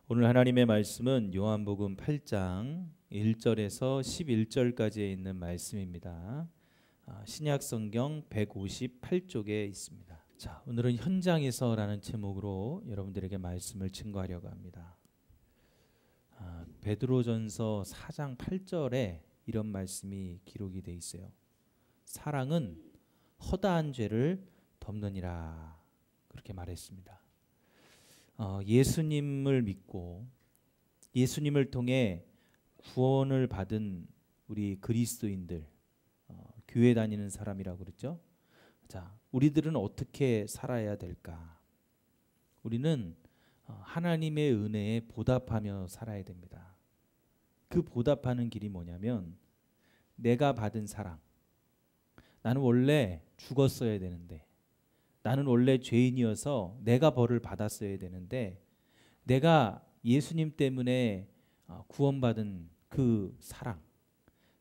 오늘 하나님의 말씀은 요한복음 8장 1절에서 11절까지에 있는 말씀입니다. 신약 성경 158쪽에 있습니다. 자, 오늘은 현장에서라는 제목으로 여러분들에게 말씀을 증거하려고 합니다. 베드로전서 4장 8절에 이런 말씀이 기록이 되어 있어요. 사랑은 허다한 죄를 덮느니라, 그렇게 말했습니다. 예수님을 믿고 예수님을 통해 구원을 받은 우리 그리스도인들, 교회 다니는 사람이라고 그랬죠. 자, 우리들은 어떻게 살아야 될까? 우리는 하나님의 은혜에 보답하며 살아야 됩니다. 그 보답하는 길이 뭐냐면, 내가 받은 사랑, 나는 원래 죽었어야 되는데, 나는 원래 죄인이어서 내가 벌을 받았어야 되는데, 내가 예수님 때문에 구원받은 그 사랑,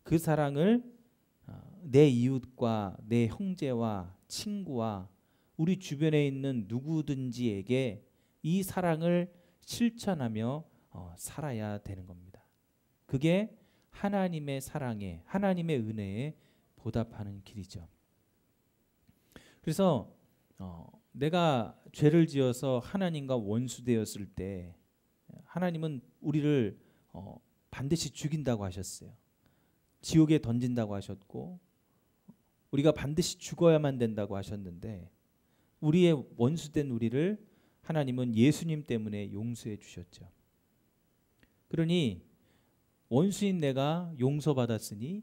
그 사랑을 내 이웃과 내 형제와 친구와 우리 주변에 있는 누구든지에게 이 사랑을 실천하며 살아야 되는 겁니다. 그게 하나님의 사랑에, 하나님의 은혜에 보답하는 길이죠. 그래서 내가 죄를 지어서 하나님과 원수되었을 때 하나님은 우리를 반드시 죽인다고 하셨어요. 지옥에 던진다고 하셨고 우리가 반드시 죽어야만 된다고 하셨는데, 우리의 원수된 우리를 하나님은 예수님 때문에 용서해 주셨죠. 그러니 원수인 내가 용서받았으니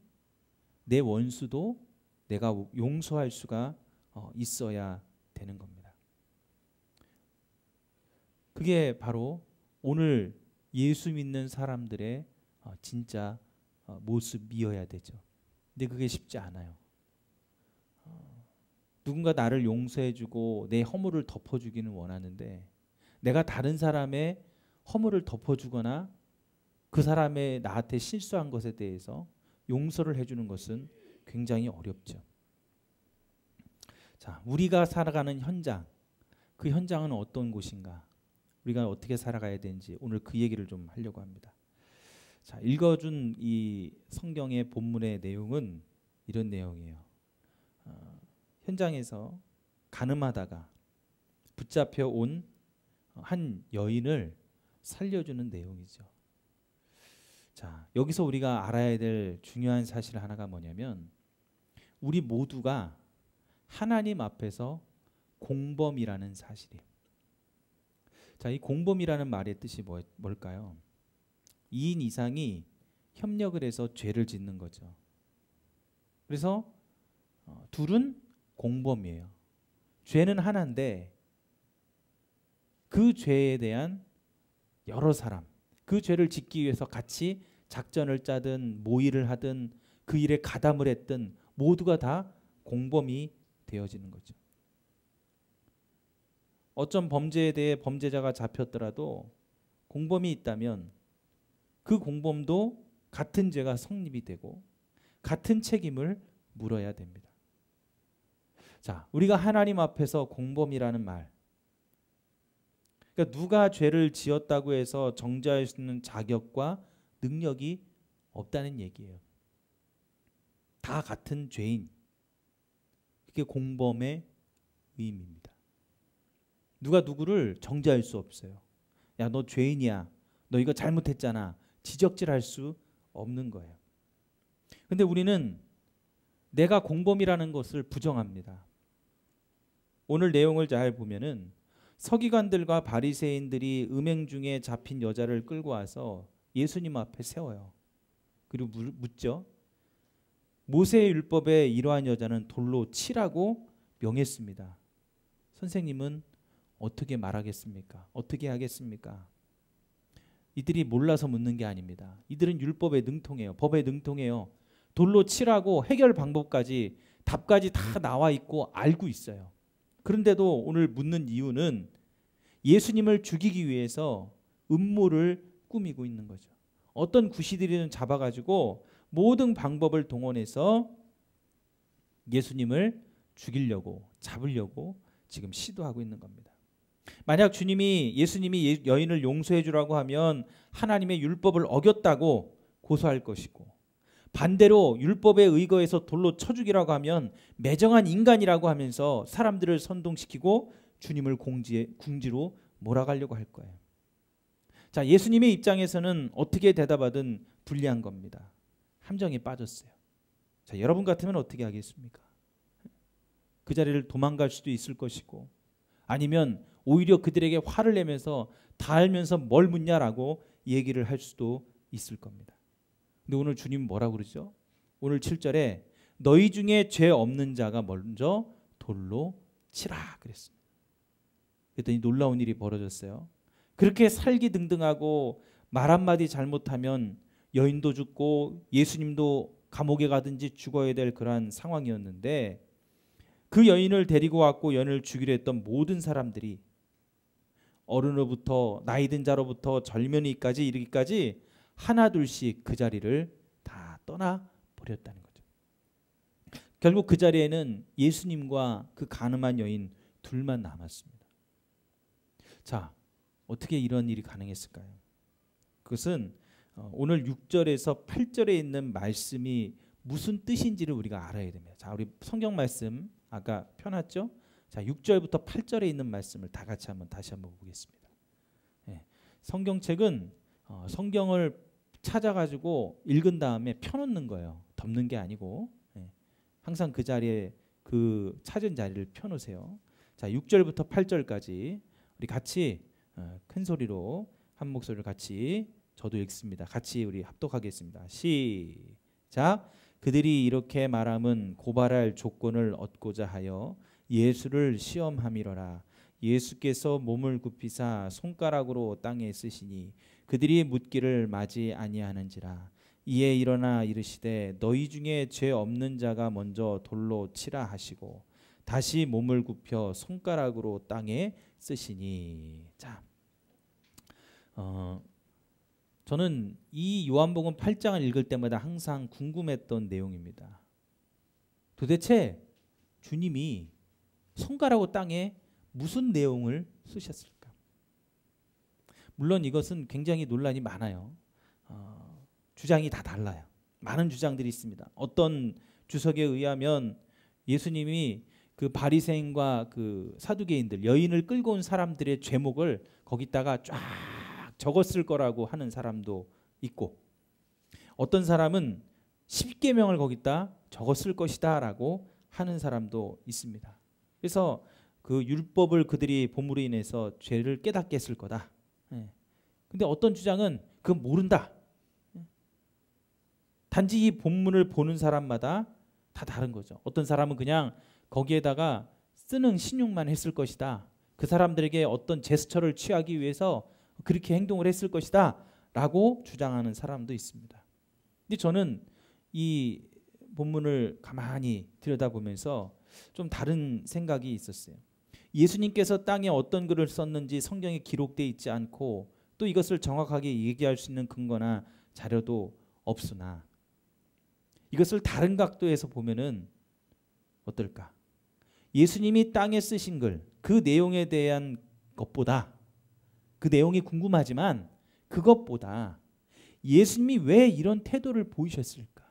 내 원수도 내가 용서할 수가 있어야 되는 겁니다. 그게 바로 오늘 예수 믿는 사람들의 진짜 모습이어야 되죠. 근데 그게 쉽지 않아요. 누군가 나를 용서해주고 내 허물을 덮어주기는 원하는데, 내가 다른 사람의 허물을 덮어주거나 그 사람의 나한테 실수한 것에 대해서 용서를 해주는 것은 굉장히 어렵죠. 자, 우리가 살아가는 현장, 그 현장은 어떤 곳인가? 우리가 어떻게 살아가야 되는지 오늘 그 얘기를 좀 하려고 합니다. 자, 읽어준 이 성경의 본문의 내용은 이런 내용이에요. 현장에서 가늠하다가 붙잡혀 온 한 여인을 살려주는 내용이죠. 자, 여기서 우리가 알아야 될 중요한 사실 하나가 뭐냐면, 우리 모두가 하나님 앞에서 공범이라는 사실이에요. 자, 이 공범이라는 말의 뜻이 뭘까요? 2인 이상이 협력을 해서 죄를 짓는 거죠. 그래서 둘은 공범이에요. 죄는 하나인데 그 죄에 대한 여러 사람, 그 죄를 짓기 위해서 같이 작전을 짜든 모의를 하든 그 일에 가담을 했든 모두가 다 공범이 되어지는 거죠. 어떤 범죄에 대해 범죄자가 잡혔더라도 공범이 있다면 그 공범도 같은 죄가 성립이 되고 같은 책임을 물어야 됩니다. 자, 우리가 하나님 앞에서 공범이라는 말, 그러니까 누가 죄를 지었다고 해서 정죄할 수 있는 자격과 능력이 없다는 얘기예요. 다 같은 죄인, 그게 공범의 의미입니다. 누가 누구를 정죄할 수 없어요. 야, 너 죄인이야, 너 이거 잘못했잖아, 지적질할 수 없는 거예요. 근데 우리는 내가 공범이라는 것을 부정합니다. 오늘 내용을 잘 보면은 서기관들과 바리새인들이 음행 중에 잡힌 여자를 끌고 와서 예수님 앞에 세워요. 그리고 묻죠. 모세의 율법에 이러한 여자는 돌로 치라고 명했습니다. 선생님은 어떻게 말하겠습니까? 어떻게 하겠습니까? 이들이 몰라서 묻는 게 아닙니다. 이들은 율법에 능통해요. 법에 능통해요. 돌로 치라고 해결 방법까지, 답까지 다 나와 있고 알고 있어요. 그런데도 오늘 묻는 이유는 예수님을 죽이기 위해서 음모를 꾸미고 있는 거죠. 어떤 구시들이는 잡아가지고 모든 방법을 동원해서 예수님을 죽이려고, 잡으려고 지금 시도하고 있는 겁니다. 만약 예수님이 여인을 용서해 주라고 하면 하나님의 율법을 어겼다고 고소할 것이고, 반대로 율법에 의거해서 돌로 쳐 죽이라고 하면 매정한 인간이라고 하면서 사람들을 선동시키고 주님을 궁지로 몰아가려고 할 거예요. 자, 예수님의 입장에서는 어떻게 대답하든 불리한 겁니다. 함정에 빠졌어요. 자, 여러분 같으면 어떻게 하겠습니까? 그 자리를 도망갈 수도 있을 것이고, 아니면 오히려 그들에게 화를 내면서 다 알면서 뭘 묻냐라고 얘기를 할 수도 있을 겁니다. 근데 오늘 주님 뭐라고 그러죠? 오늘 7절에 너희 중에 죄 없는 자가 먼저 돌로 치라 그랬습니다. 그랬더니 놀라운 일이 벌어졌어요. 그렇게 살기등등하고 말 한마디 잘못하면 여인도 죽고 예수님도 감옥에 가든지 죽어야 될 그러한 상황이었는데, 그 여인을 데리고 왔고 여인을 죽이려 했던 모든 사람들이 어른으로부터 나이 든 자로부터 젊은이까지 이르기까지 하나둘씩 그 자리를 다 떠나 버렸다는 거죠. 결국 그 자리에는 예수님과 그 간음한 여인 둘만 남았습니다. 자, 어떻게 이런 일이 가능했을까요? 그것은 오늘 6절에서 8절에 있는 말씀이 무슨 뜻인지를 우리가 알아야 됩니다. 자, 우리 성경 말씀 아까 펴놨죠? 자, 6절부터 8절에 있는 말씀을 다 같이 다시 한번 보겠습니다. 성경책은 성경을 찾아가지고 읽은 다음에 펴놓는 거예요. 덮는 게 아니고 항상 그 자리에 그 찾은 자리를 펴놓으세요. 자, 6절부터 8절까지 우리 같이 큰 소리로 한 목소리를 같이 저도 읽습니다. 같이 우리 합독하겠습니다. 시작. 그들이 이렇게 말함은 고발할 조건을 얻고자 하여 예수를 시험함이로라. 예수께서 몸을 굽히사 손가락으로 땅에 쓰시니 그들이 묻기를 맞이 아니하는지라. 이에 일어나 이르시되 너희 중에 죄 없는 자가 먼저 돌로 치라 하시고 다시 몸을 굽혀 손가락으로 땅에 쓰시니. 자, 저는 이 요한복음 8장을 읽을 때마다 항상 궁금했던 내용입니다. 도대체 주님이 손가락으로 땅에 무슨 내용을 쓰셨을까? 물론 이것은 굉장히 논란이 많아요. 주장이 다 달라요. 많은 주장들이 있습니다. 어떤 주석에 의하면 예수님이 그 바리새인과 그 사두개인들, 여인을 끌고 온 사람들의 죄목을 거기다가 쫙 적었을 거라고 하는 사람도 있고, 어떤 사람은 10계명을 거기다 적었을 것이다라고 하는 사람도 있습니다. 그래서 그 율법을 그들이 본무로 인해서 죄를 깨닫게 했을 거다. 근데 어떤 주장은 그건 모른다. 단지 이 본문을 보는 사람마다 다 다른 거죠. 어떤 사람은 그냥 거기에다가 쓰는 신용만 했을 것이다. 그 사람들에게 어떤 제스처를 취하기 위해서 그렇게 행동을 했을 것이다 라고 주장하는 사람도 있습니다. 근데 저는 이 본문을 가만히 들여다보면서 좀 다른 생각이 있었어요. 예수님께서 땅에 어떤 글을 썼는지 성경에 기록되어 있지 않고 또 이것을 정확하게 얘기할 수 있는 근거나 자료도 없으나 이것을 다른 각도에서 보면은 어떨까? 예수님이 땅에 쓰신 글, 그 내용에 대한 것보다, 그 내용이 궁금하지만 그것보다 예수님이 왜 이런 태도를 보이셨을까?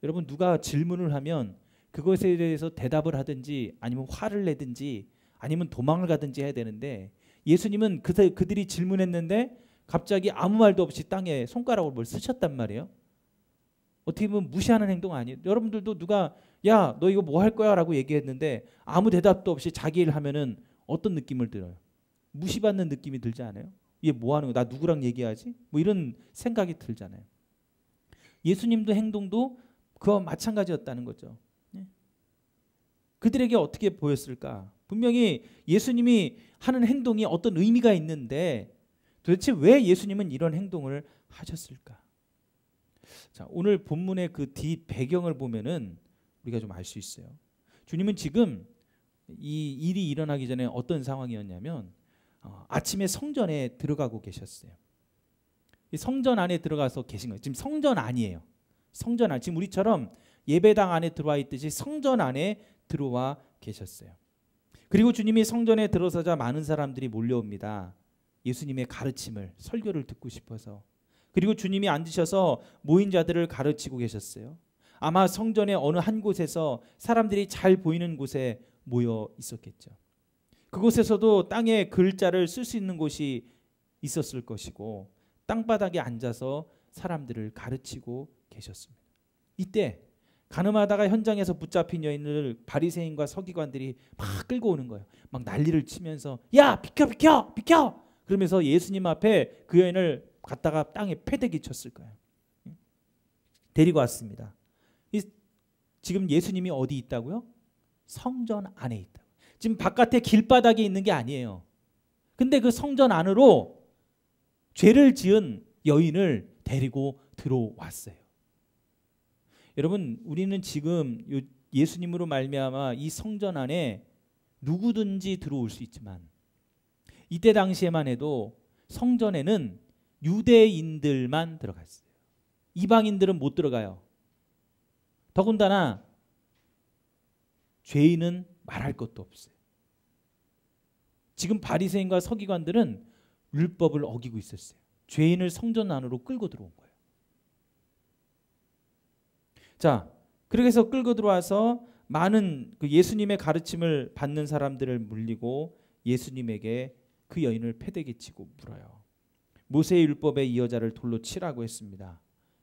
여러분, 누가 질문을 하면 그것에 대해서 대답을 하든지 아니면 화를 내든지 아니면 도망을 가든지 해야 되는데, 예수님은 그들이 질문했는데 갑자기 아무 말도 없이 땅에 손가락으로 뭘 쓰셨단 말이에요. 어떻게 보면 무시하는 행동 아니에요? 여러분들도 누가 야, 너 이거 뭐 할 거야? 라고 얘기했는데 아무 대답도 없이 자기 일 하면은 어떤 느낌을 들어요? 무시받는 느낌이 들지 않아요? 얘 뭐 하는 거야? 나 누구랑 얘기하지? 뭐 이런 생각이 들잖아요. 예수님도 행동도 그와 마찬가지였다는 거죠. 그들에게 어떻게 보였을까? 분명히 예수님이 하는 행동이 어떤 의미가 있는데 도대체 왜 예수님은 이런 행동을 하셨을까? 자, 오늘 본문의 그 뒤 배경을 보면은 우리가 좀 알 수 있어요. 주님은 지금 이 일이 일어나기 전에 어떤 상황이었냐면 아침에 성전에 들어가고 계셨어요. 이 성전 안에 들어가서 계신 거예요. 지금 성전 안이에요. 성전 안, 지금 우리처럼 예배당 안에 들어와 있듯이 성전 안에 들어와 계셨어요. 그리고 주님이 성전에 들어서자 많은 사람들이 몰려옵니다. 예수님의 가르침을, 설교를 듣고 싶어서. 그리고 주님이 앉으셔서 모인 자들을 가르치고 계셨어요. 아마 성전의 어느 한 곳에서 사람들이 잘 보이는 곳에 모여 있었겠죠. 그곳에서도 땅에 글자를 쓸 수 있는 곳이 있었을 것이고 땅바닥에 앉아서 사람들을 가르치고 계셨습니다. 이때 가늠하다가 현장에서 붙잡힌 여인을 바리새인과 서기관들이 막 끌고 오는 거예요. 막 난리를 치면서 야 비켜 비켜 비켜 그러면서 예수님 앞에 그 여인을 갖다가 땅에 패대기 쳤을 거예요. 데리고 왔습니다. 지금 예수님이 어디 있다고요? 성전 안에 있다고. 지금 바깥에 길바닥에 있는 게 아니에요. 근데 그 성전 안으로 죄를 지은 여인을 데리고 들어왔어요. 여러분, 우리는 지금 예수님으로 말미암아 이 성전 안에 누구든지 들어올 수 있지만 이때 당시에만 해도 성전에는 유대인들만 들어갔어요. 이방인들은 못 들어가요. 더군다나 죄인은 말할 것도 없어요. 지금 바리새인과 서기관들은 율법을 어기고 있었어요. 죄인을 성전 안으로 끌고 들어온 거예요. 자, 그렇게 해서 끌고 들어와서 많은 그 예수님의 가르침을 받는 사람들을 물리고 예수님에게 그 여인을 패대기 치고 물어요. 모세의 율법에 이 여자를 돌로 치라고 했습니다.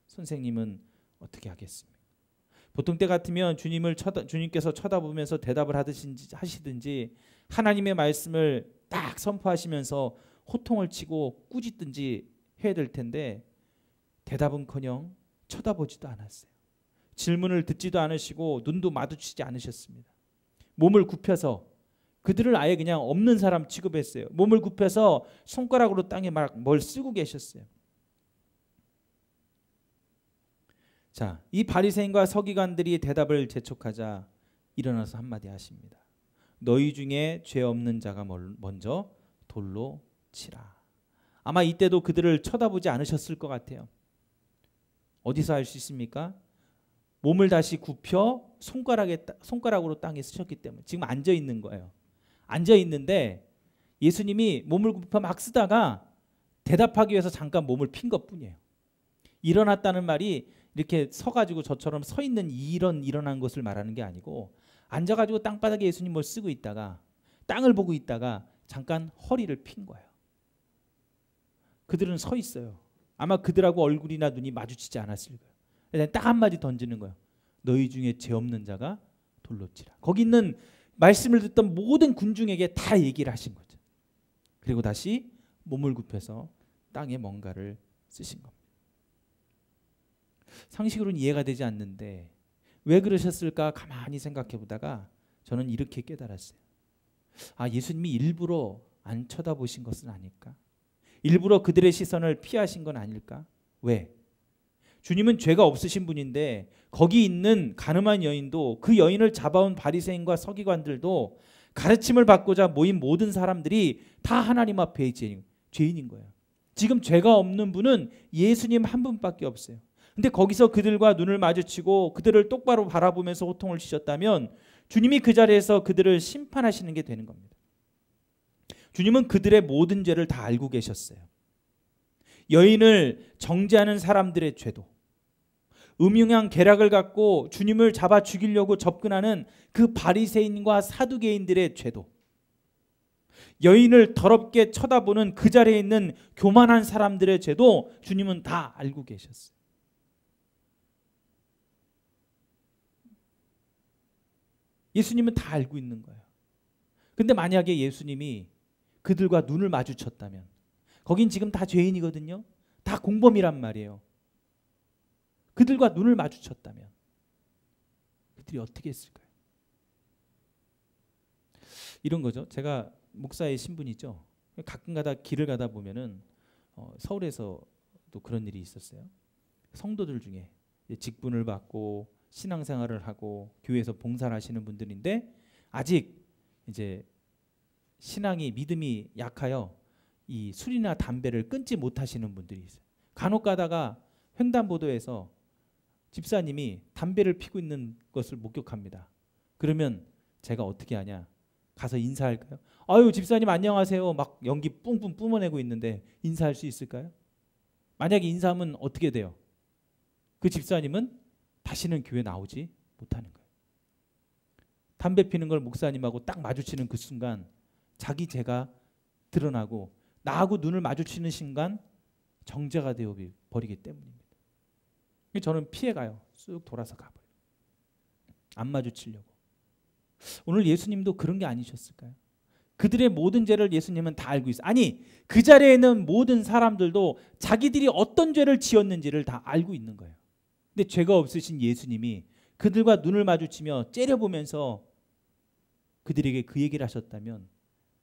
선생님은 어떻게 하겠습니까? 보통 때 같으면 주님께서 쳐다보면서 대답을 하시든지 하나님의 말씀을 딱 선포하시면서 호통을 치고 꾸짖든지 해야 될 텐데 대답은커녕 쳐다보지도 않았어요. 질문을 듣지도 않으시고 눈도 마주치지 않으셨습니다. 몸을 굽혀서 그들을 아예 그냥 없는 사람 취급했어요. 몸을 굽혀서 손가락으로 땅에 막 뭘 쓰고 계셨어요. 자, 이 바리새인과 서기관들이 대답을 재촉하자 일어나서 한마디 하십니다. 너희 중에 죄 없는 자가 먼저 돌로 치라. 아마 이때도 그들을 쳐다보지 않으셨을 것 같아요. 어디서 알 수 있습니까? 몸을 다시 굽혀 손가락으로 땅에 쓰셨기 때문에 지금 앉아 있는 거예요. 앉아 있는데 예수님이 몸을 굽혀 막 쓰다가 대답하기 위해서 잠깐 몸을 핀 것뿐이에요. 일어났다는 말이 이렇게 서가지고 저처럼 서 있는 일어난 것을 말하는 게 아니고 앉아가지고 땅바닥에 예수님 뭘 쓰고 있다가 땅을 보고 있다가 잠깐 허리를 핀 거예요. 그들은 서 있어요. 아마 그들하고 얼굴이나 눈이 마주치지 않았을 거예요. 딱 한마디 던지는 거예요. 너희 중에 죄 없는 자가 돌로 치라. 거기 있는 말씀을 듣던 모든 군중에게 다 얘기를 하신 거죠. 그리고 다시 몸을 굽혀서 땅에 뭔가를 쓰신 겁니다. 상식으로는 이해가 되지 않는데 왜 그러셨을까 가만히 생각해 보다가 저는 이렇게 깨달았어요. 아, 예수님이 일부러 안 쳐다보신 것은 아닐까? 일부러 그들의 시선을 피하신 건 아닐까? 왜? 주님은 죄가 없으신 분인데 거기 있는 가늠한 여인도 그 여인을 잡아온 바리새인과 서기관들도 가르침을 받고자 모인 모든 사람들이 다 하나님 앞에 죄인인 거예요. 지금 죄가 없는 분은 예수님 한 분밖에 없어요. 근데 거기서 그들과 눈을 마주치고 그들을 똑바로 바라보면서 호통을 치셨다면 주님이 그 자리에서 그들을 심판하시는 게 되는 겁니다. 주님은 그들의 모든 죄를 다 알고 계셨어요. 여인을 정죄하는 사람들의 죄도, 음흉한 계략을 갖고 주님을 잡아 죽이려고 접근하는 그 바리새인과 사두개인들의 죄도, 여인을 더럽게 쳐다보는 그 자리에 있는 교만한 사람들의 죄도 주님은 다 알고 계셨어요. 예수님은 다 알고 있는 거예요. 근데 만약에 예수님이 그들과 눈을 마주쳤다면, 거긴 지금 다 죄인이거든요. 다 공범이란 말이에요. 그들과 눈을 마주쳤다면 그들이 어떻게 했을까요? 이런 거죠. 제가 목사의 신분이죠. 가끔가다 길을 가다 보면은 서울에서도 그런 일이 있었어요. 성도들 중에 직분을 받고 신앙생활을 하고 교회에서 봉사를 하시는 분들인데 아직 이제 신앙이 믿음이 약하여 이 술이나 담배를 끊지 못하시는 분들이 있어요. 간혹 가다가 횡단보도에서 집사님이 담배를 피고 있는 것을 목격합니다. 그러면 제가 어떻게 하냐? 가서 인사할까요? 아유 집사님 안녕하세요. 막 연기 뿡뿡 뿜어내고 있는데 인사할 수 있을까요? 만약에 인사하면 어떻게 돼요? 그 집사님은 다시는 교회 나오지 못하는 거예요. 담배 피는 걸 목사님하고 딱 마주치는 그 순간 자기 죄가 드러나고 나하고 눈을 마주치는 순간 정죄가 되어 버리기 때문입니다. 저는 피해가요. 쑥 돌아서 가버려요. 안 마주치려고. 오늘 예수님도 그런 게 아니셨을까요? 그들의 모든 죄를 예수님은 다 알고 있어요. 아니 그 자리에 있는 모든 사람들도 자기들이 어떤 죄를 지었는지를 다 알고 있는 거예요. 근데 죄가 없으신 예수님이 그들과 눈을 마주치며 째려보면서 그들에게 그 얘기를 하셨다면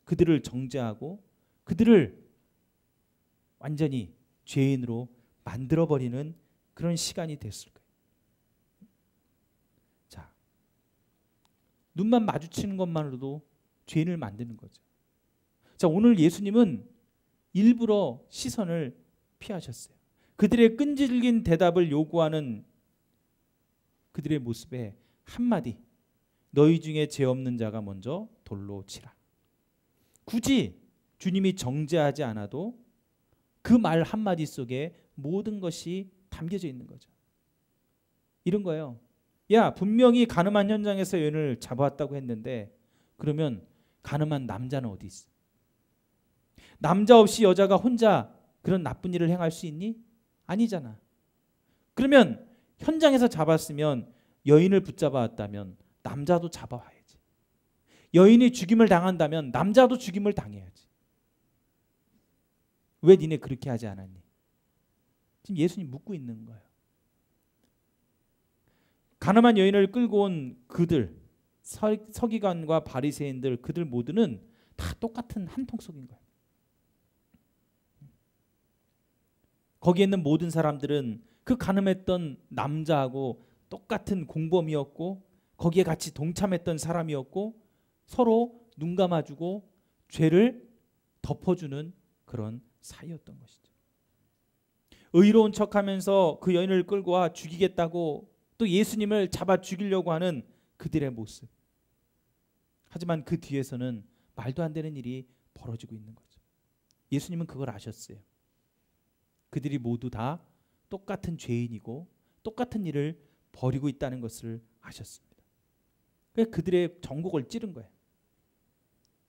그들을 정죄하고 그들을 완전히 죄인으로 만들어버리는 그런 시간이 됐을 거예요. 자, 눈만 마주치는 것만으로도 죄인을 만드는 거죠. 자, 오늘 예수님은 일부러 시선을 피하셨어요. 그들의 끈질긴 대답을 요구하는 그들의 모습에 한마디, 너희 중에 죄 없는 자가 먼저 돌로 치라. 굳이 주님이 정죄하지 않아도 그 말 한마디 속에 모든 것이 담겨져 있는 거죠. 이런 거예요. 야, 분명히 가늠한 현장에서 여인을 잡아왔다고 했는데 그러면 가늠한 남자는 어디 있어? 남자 없이 여자가 혼자 그런 나쁜 일을 행할 수 있니? 아니잖아. 그러면 현장에서 잡았으면 여인을 붙잡아 왔다면 남자도 잡아와야지. 여인이 죽임을 당한다면 남자도 죽임을 당해야지. 왜 니네 그렇게 하지 않았니? 지금 예수님 묻고 있는 거예요. 가늠한 여인을 끌고 온 그들, 서기관과 바리새인들, 그들 모두는 다 똑같은 한 통 속인 거예요. 거기에 있는 모든 사람들은 그 가늠했던 남자하고 똑같은 공범이었고 거기에 같이 동참했던 사람이었고 서로 눈 감아주고 죄를 덮어주는 그런 사이였던 것이죠. 의로운 척하면서 그 여인을 끌고 와 죽이겠다고 또 예수님을 잡아 죽이려고 하는 그들의 모습. 하지만 그 뒤에서는 말도 안 되는 일이 벌어지고 있는 거죠. 예수님은 그걸 아셨어요. 그들이 모두 다 똑같은 죄인이고 똑같은 일을 벌이고 있다는 것을 아셨습니다. 그래서 그들의 전곡을 찌른 거예요.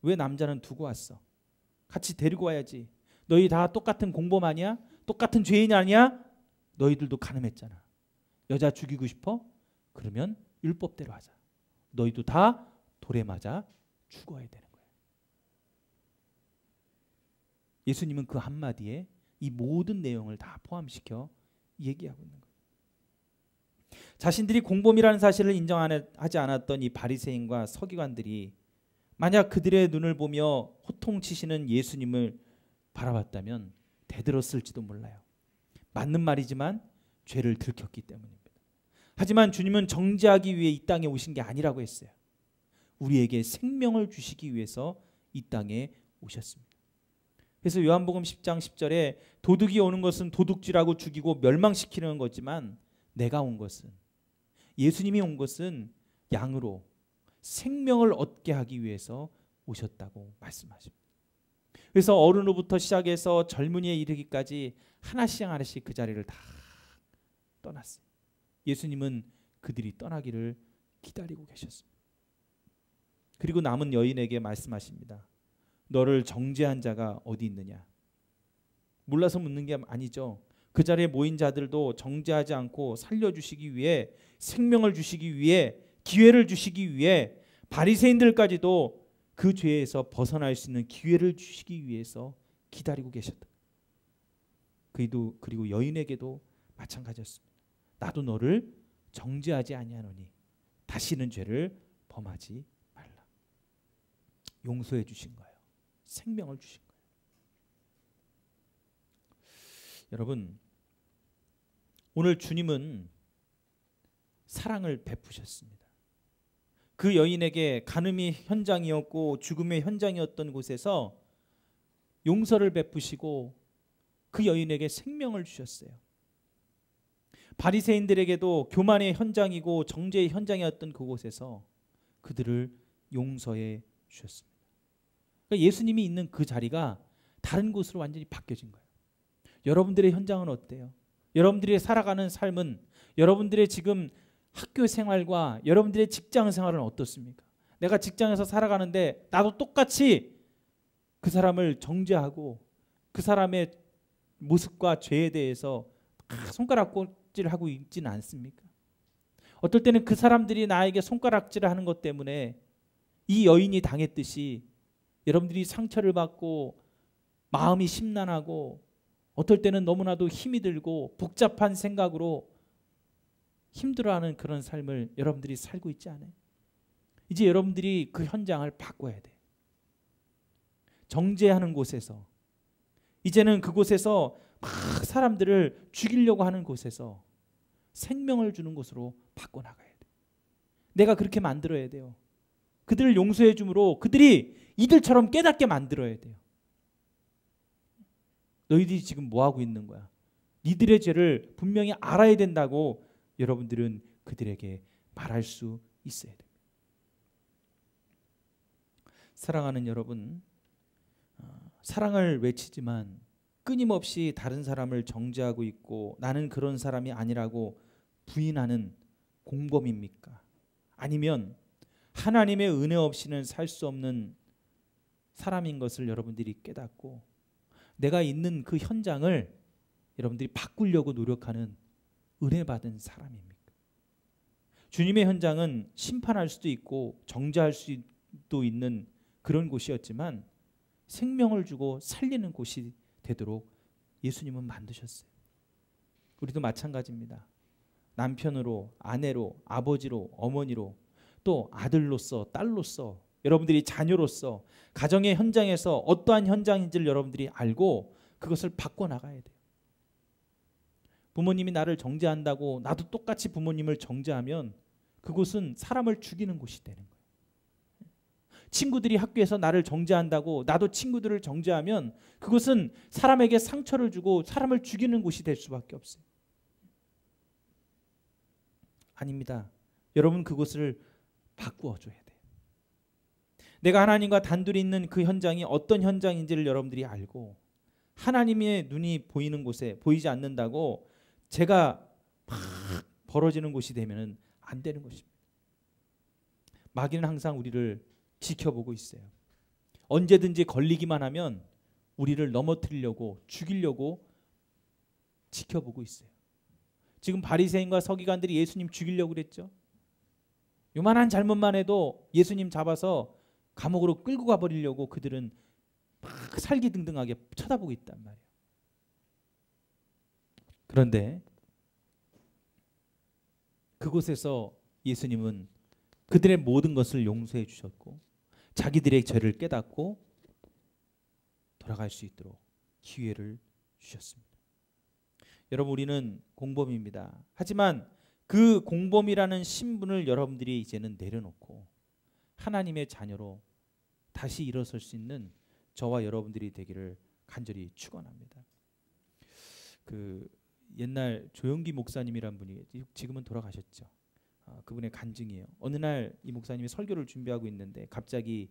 왜 남자는 두고 왔어? 같이 데리고 와야지. 너희 다 똑같은 공범 아니야? 똑같은 죄인 아니야? 너희들도 가늠했잖아. 여자 죽이고 싶어? 그러면 율법대로 하자. 너희도 다 돌에 맞아 죽어야 되는 거예요. 예수님은 그 한마디에 이 모든 내용을 다 포함시켜 얘기하고 있는 거예요. 자신들이 공범이라는 사실을 인정하지 않았던 이 바리새인과 서기관들이 만약 그들의 눈을 보며 호통치시는 예수님을 바라봤다면 대들었을지도 몰라요. 맞는 말이지만 죄를 들켰기 때문입니다. 하지만 주님은 정죄하기 위해 이 땅에 오신 게 아니라고 했어요. 우리에게 생명을 주시기 위해서 이 땅에 오셨습니다. 그래서 요한복음 10장 10절에 도둑이 오는 것은 도둑질하고 죽이고 멸망시키는 거지만 내가 온 것은, 예수님이 온 것은 양으로 생명을 얻게 하기 위해서 오셨다고 말씀하십니다. 그래서 어른으로부터 시작해서 젊은이에 이르기까지 하나씩 하나씩 그 자리를 다 떠났어요. 예수님은 그들이 떠나기를 기다리고 계셨습니다. 그리고 남은 여인에게 말씀하십니다. 너를 정죄한 자가 어디 있느냐? 몰라서 묻는 게 아니죠. 그 자리에 모인 자들도 정죄하지 않고 살려주시기 위해, 생명을 주시기 위해, 기회를 주시기 위해, 바리새인들까지도 그 죄에서 벗어날 수 있는 기회를 주시기 위해서 기다리고 계셨다. 그리고 여인에게도 마찬가지였습니다. 나도 너를 정죄하지 아니하노니 다시는 죄를 범하지 말라. 용서해 주신 거예요. 생명을 주신 거예요. 여러분, 오늘 주님은 사랑을 베푸셨습니다. 그 여인에게 간음이 현장이었고 죽음의 현장이었던 곳에서 용서를 베푸시고 그 여인에게 생명을 주셨어요. 바리새인들에게도 교만의 현장이고 정죄의 현장이었던 그곳에서 그들을 용서해 주셨습니다. 그러니까 예수님이 있는 그 자리가 다른 곳으로 완전히 바뀌어진 거예요. 여러분들의 현장은 어때요? 여러분들이 살아가는 삶은, 여러분들의 지금 학교 생활과 여러분들의 직장 생활은 어떻습니까? 내가 직장에서 살아가는데 나도 똑같이 그 사람을 정죄하고 그 사람의 모습과 죄에 대해서 손가락질을 하고 있지는 않습니까? 어떨 때는 그 사람들이 나에게 손가락질을 하는 것 때문에 이 여인이 당했듯이 여러분들이 상처를 받고 마음이 심란하고 어떨 때는 너무나도 힘이 들고 복잡한 생각으로 힘들어하는 그런 삶을 여러분들이 살고 있지 않아요? 이제 여러분들이 그 현장을 바꿔야 돼요. 정죄하는 곳에서, 이제는 그곳에서 막 사람들을 죽이려고 하는 곳에서 생명을 주는 곳으로 바꿔나가야 돼요. 내가 그렇게 만들어야 돼요. 그들을 용서해 줌으로 그들이 이들처럼 깨닫게 만들어야 돼요. 너희들이 지금 뭐하고 있는 거야? 니들의 죄를 분명히 알아야 된다고 여러분들은 그들에게 말할 수 있어야 됩니다. 사랑하는 여러분, 사랑을 외치지만 끊임없이 다른 사람을 정죄하고 있고 나는 그런 사람이 아니라고 부인하는 공범입니까? 아니면 하나님의 은혜 없이는 살 수 없는 사람인 것을 여러분들이 깨닫고 내가 있는 그 현장을 여러분들이 바꾸려고 노력하는 은혜 받은 사람입니까? 주님의 현장은 심판할 수도 있고 정죄할 수도 있는 그런 곳이었지만 생명을 주고 살리는 곳이 되도록 예수님은 만드셨어요. 우리도 마찬가지입니다. 남편으로, 아내로, 아버지로, 어머니로, 또 아들로서, 딸로서, 여러분들이 자녀로서 가정의 현장에서 어떠한 현장인지를 여러분들이 알고 그것을 바꿔나가야 돼요. 부모님이 나를 정죄한다고 나도 똑같이 부모님을 정죄하면 그곳은 사람을 죽이는 곳이 되는 거예요. 친구들이 학교에서 나를 정죄한다고 나도 친구들을 정죄하면 그것은 사람에게 상처를 주고 사람을 죽이는 곳이 될 수밖에 없어요. 아닙니다. 여러분 그곳을 바꾸어줘야 돼요. 내가 하나님과 단둘이 있는 그 현장이 어떤 현장인지를 여러분들이 알고 하나님의 눈이 보이는 곳에 보이지 않는다고 제가 막 벌어지는 곳이 되면 안 되는 것입니다. 마귀는 항상 우리를 지켜보고 있어요. 언제든지 걸리기만 하면 우리를 넘어뜨리려고 죽이려고 지켜보고 있어요. 지금 바리새인과 서기관들이 예수님 죽이려고 그랬죠. 요만한 잘못만 해도 예수님 잡아서 감옥으로 끌고 가버리려고 그들은 막 살기등등하게 쳐다보고 있단 말이에요. 그런데 그곳에서 예수님은 그들의 모든 것을 용서해 주셨고 자기들의 죄를 깨닫고 돌아갈 수 있도록 기회를 주셨습니다. 여러분 우리는 공범입니다. 하지만 그 공범이라는 신분을 여러분들이 이제는 내려놓고 하나님의 자녀로 다시 일어설 수 있는 저와 여러분들이 되기를 간절히 축원합니다. 그 옛날 조영기 목사님이란 분이 지금은 돌아가셨죠. 그분의 간증이에요. 어느 날 이 목사님이 설교를 준비하고 있는데 갑자기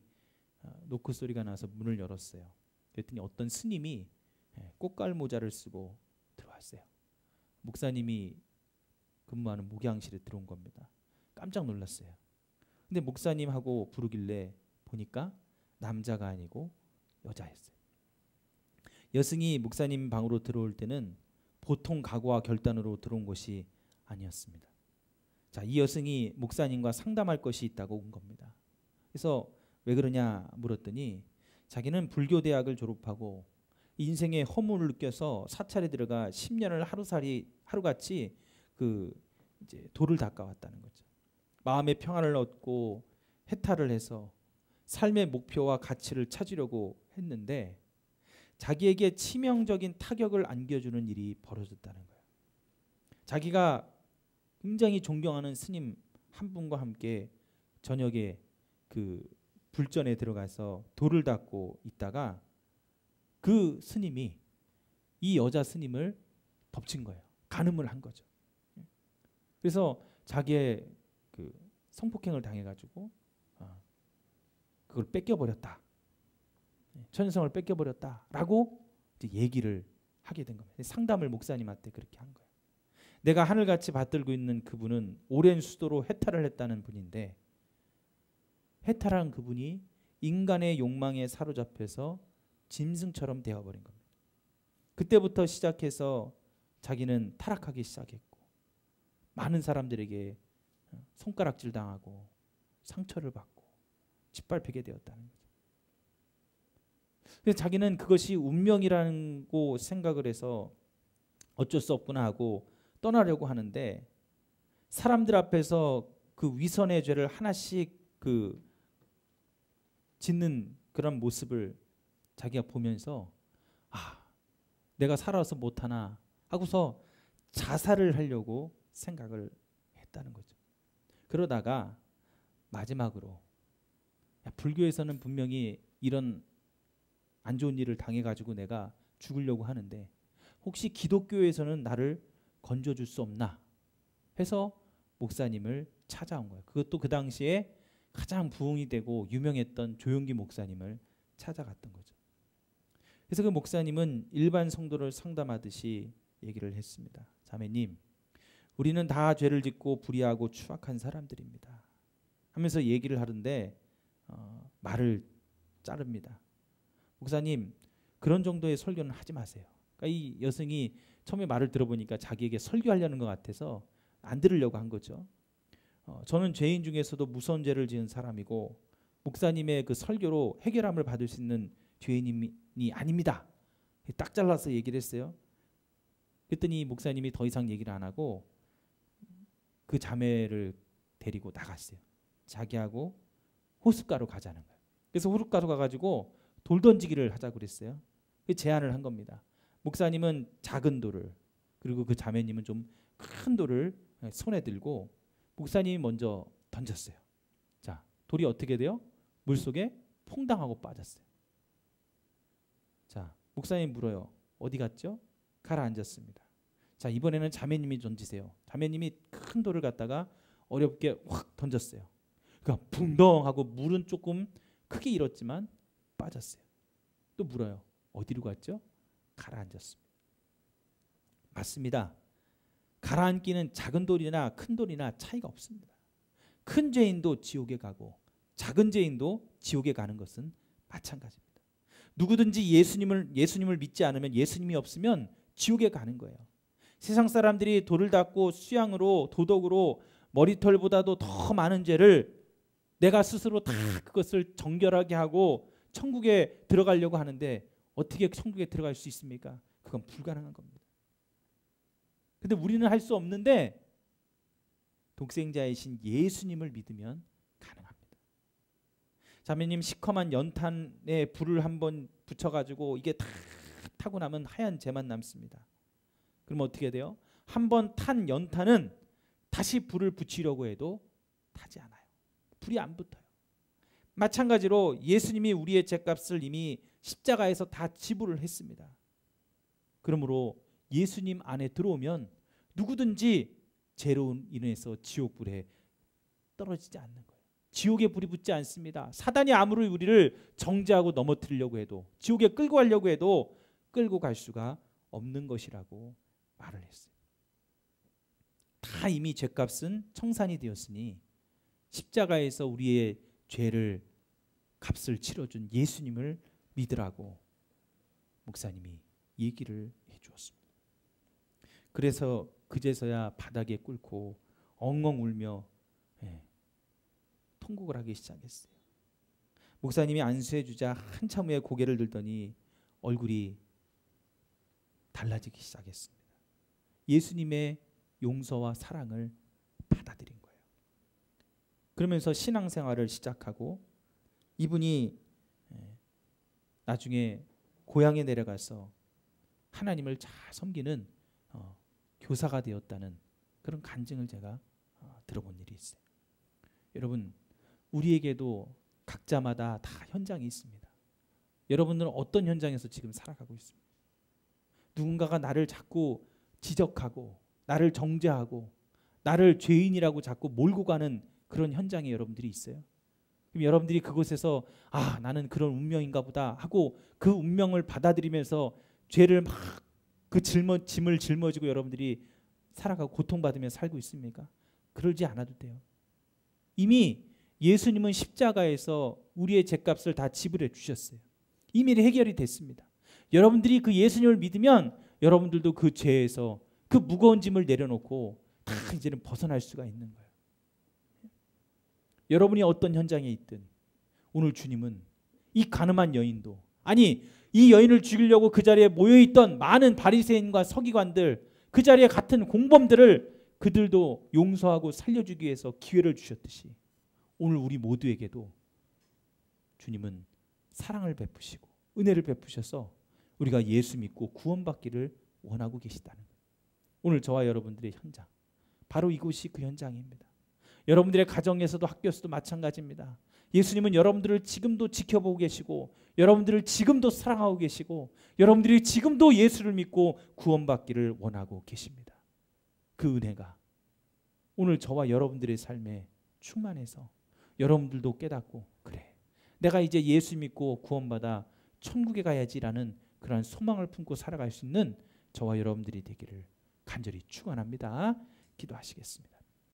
노크 소리가 나서 문을 열었어요. 그랬더니 어떤 스님이 꽃갈 모자를 쓰고 들어왔어요. 목사님이 근무하는 목양실에 들어온 겁니다. 깜짝 놀랐어요. 근데 목사님하고 부르길래 보니까 남자가 아니고 여자였어요. 여승이 목사님 방으로 들어올 때는 보통 각오와 결단으로 들어온 것이 아니었습니다. 자, 이 여승이 목사님과 상담할 것이 있다고 온 겁니다. 그래서 왜 그러냐 물었더니 자기는 불교 대학을 졸업하고 인생의 허물을 느껴서 사찰에 들어가 10년을 하루같이 이제 돌을 닦아왔다는 거죠. 마음의 평안을 얻고 해탈을 해서 삶의 목표와 가치를 찾으려고 했는데 자기에게 치명적인 타격을 안겨주는 일이 벌어졌다는 거예요. 자기가 굉장히 존경하는 스님 한 분과 함께 저녁에 그 불전에 들어가서 돌을 닦고 있다가 그 스님이 이 여자 스님을 덮친 거예요. 간음을 한 거죠. 그래서 자기의 그 성폭행을 당해가지고 그걸 뺏겨버렸다. 천성을 뺏겨버렸다라고 이제 얘기를 하게 된 겁니다. 상담을 목사님한테 그렇게 한 거예요. 내가 하늘같이 받들고 있는 그분은 오랜 수도로 해탈을 했다는 분인데 해탈한 그분이 인간의 욕망에 사로잡혀서 짐승처럼 되어버린 겁니다. 그때부터 시작해서 자기는 타락하기 시작했고 많은 사람들에게 손가락질 당하고 상처를 받고 짓밟히게 되었다는 거죠. 그래서 자기는 그것이 운명이라고 생각을 해서 어쩔 수 없구나 하고 떠나려고 하는데 사람들 앞에서 그 위선의 죄를 하나씩 짓는 그런 모습을 자기가 보면서 내가 살아서 못하나 하고서 자살을 하려고 생각을 했다는 거죠. 그러다가 마지막으로 불교에서는 분명히 이런 안 좋은 일을 당해가지고 내가 죽으려고 하는데 혹시 기독교에서는 나를 건져줄 수 없나 해서 목사님을 찾아온 거예요. 그것도 그 당시에 가장 부흥이 되고 유명했던 조용기 목사님을 찾아갔던 거죠. 그래서 그 목사님은 일반 성도를 상담하듯이 얘기를 했습니다. 자매님, 우리는 다 죄를 짓고 불의하고 추악한 사람들입니다 하면서 얘기를 하는데 말을 자릅니다. 목사님, 그런 정도의 설교는 하지 마세요. 그러니까 이 여성이 처음에 말을 들어보니까 자기에게 설교하려는 것 같아서 안 들으려고 한 거죠. 저는 죄인 중에서도 무서운 죄를 지은 사람이고 목사님의 그 설교로 해결함을 받을 수 있는 죄인이 아닙니다. 딱 잘라서 얘기를 했어요. 그랬더니 목사님이 더 이상 얘기를 안 하고 그 자매를 데리고 나갔어요. 자기하고 호숫가로 가자는 거예요. 그래서 호숫가로 가가지고 돌 던지기를 하자고 그랬어요. 그 제안을 한 겁니다. 목사님은 작은 돌을 그리고 그 자매님은 좀 큰 돌을 손에 들고 목사님이 먼저 던졌어요. 자, 돌이 어떻게 돼요? 물속에 퐁당하고 빠졌어요. 자, 목사님 물어요. 어디 갔죠? 가라앉았습니다. 자, 이번에는 자매님이 던지세요. 자매님이 큰 돌을 갖다가 어렵게 확 던졌어요. 그러니까 붕덩하고 물은 조금 크게 일었지만 빠졌어요. 또 물어요. 어디로 갔죠? 가라앉았습니다. 맞습니다. 가라앉기는 작은 돌이나 큰 돌이나 차이가 없습니다. 큰 죄인도 지옥에 가고 작은 죄인도 지옥에 가는 것은 마찬가지입니다. 누구든지 예수님을 믿지 않으면 예수님이 없으면 지옥에 가는 거예요. 세상 사람들이 돌을 닦고 수양으로 도덕으로 머리털보다도 더 많은 죄를 내가 스스로 다 그것을 정결하게 하고 천국에 들어가려고 하는데 어떻게 천국에 들어갈 수 있습니까? 그건 불가능한 겁니다. 근데 우리는 할 수 없는데 독생자이신 예수님을 믿으면 가능합니다. 자매님, 시커먼 연탄에 불을 한번 붙여가지고 이게 다 타고 나면 하얀 재만 남습니다. 그럼 어떻게 돼요? 한번 탄 연탄은 다시 불을 붙이려고 해도 타지 않아요. 불이 안 붙어요. 마찬가지로 예수님이 우리의 죄값을 이미 십자가에서 다 지불을 했습니다. 그러므로 예수님 안에 들어오면 누구든지 죄로 인해서 지옥불에 떨어지지 않는 거예요. 지옥에 불이 붙지 않습니다. 사단이 아무리 우리를 정죄하고 넘어뜨리려고 해도 지옥에 끌고 가려고 해도 끌고 갈 수가 없는 것이라고 말을 했어요. 다 이미 죄값은 청산이 되었으니 십자가에서 우리의 죄를 값을 치러준 예수님을 믿으라고 목사님이 얘기를 해주었습니다. 그래서 그제서야 바닥에 꿇고 엉엉 울며 통곡을 하기 시작했어요. 목사님이 안수해 주자 한참 후에 고개를 들더니 얼굴이 달라지기 시작했습니다. 예수님의 용서와 사랑을 받아들인 거예요. 그러면서 신앙생활을 시작하고 이분이 나중에 고향에 내려가서 하나님을 잘 섬기는 교사가 되었다는 그런 간증을 제가 들어본 일이 있어요. 여러분, 우리에게도 각자마다 다 현장이 있습니다. 여러분들은 어떤 현장에서 지금 살아가고 있습니까? 누군가가 나를 자꾸 지적하고 나를 정죄하고 나를 죄인이라고 자꾸 몰고 가는 그런 현장에 여러분들이 있어요. 그럼 여러분들이 그곳에서 아, 나는 그런 운명인가 보다 하고 그 운명을 받아들이면서 죄를 막 그 짐을 짊어지고 여러분들이 살아가고 고통받으며 살고 있습니까? 그러지 않아도 돼요. 이미 예수님은 십자가에서 우리의 죄값을 다 지불해 주셨어요. 이미 해결이 됐습니다. 여러분들이 그 예수님을 믿으면 여러분들도 그 죄에서 그 무거운 짐을 내려놓고 다 이제는 벗어날 수가 있는 거예요. 여러분이 어떤 현장에 있든 오늘 주님은 이 가늠한 여인도, 아니 이 여인을 죽이려고 그 자리에 모여있던 많은 바리새인과 서기관들, 그 자리에 같은 공범들을 그들도 용서하고 살려주기 위해서 기회를 주셨듯이 오늘 우리 모두에게도 주님은 사랑을 베푸시고 은혜를 베푸셔서 우리가 예수 믿고 구원받기를 원하고 계시다는 거예요. 오늘 저와 여러분들의 현장, 바로 이곳이 그 현장입니다. 여러분들의 가정에서도 학교에서도 마찬가지입니다. 예수님은 여러분들을 지금도 지켜보고 계시고 여러분들을 지금도 사랑하고 계시고 여러분들이 지금도 예수를 믿고 구원받기를 원하고 계십니다. 그 은혜가 오늘 저와 여러분들의 삶에 충만해서 여러분들도 깨닫고 그래, 내가 이제 예수 믿고 구원받아 천국에 가야지라는 그런 소망을 품고 살아갈 수 있는 저와 여러분들이 되기를 간절히 축원합니다. 기도하시겠습니다.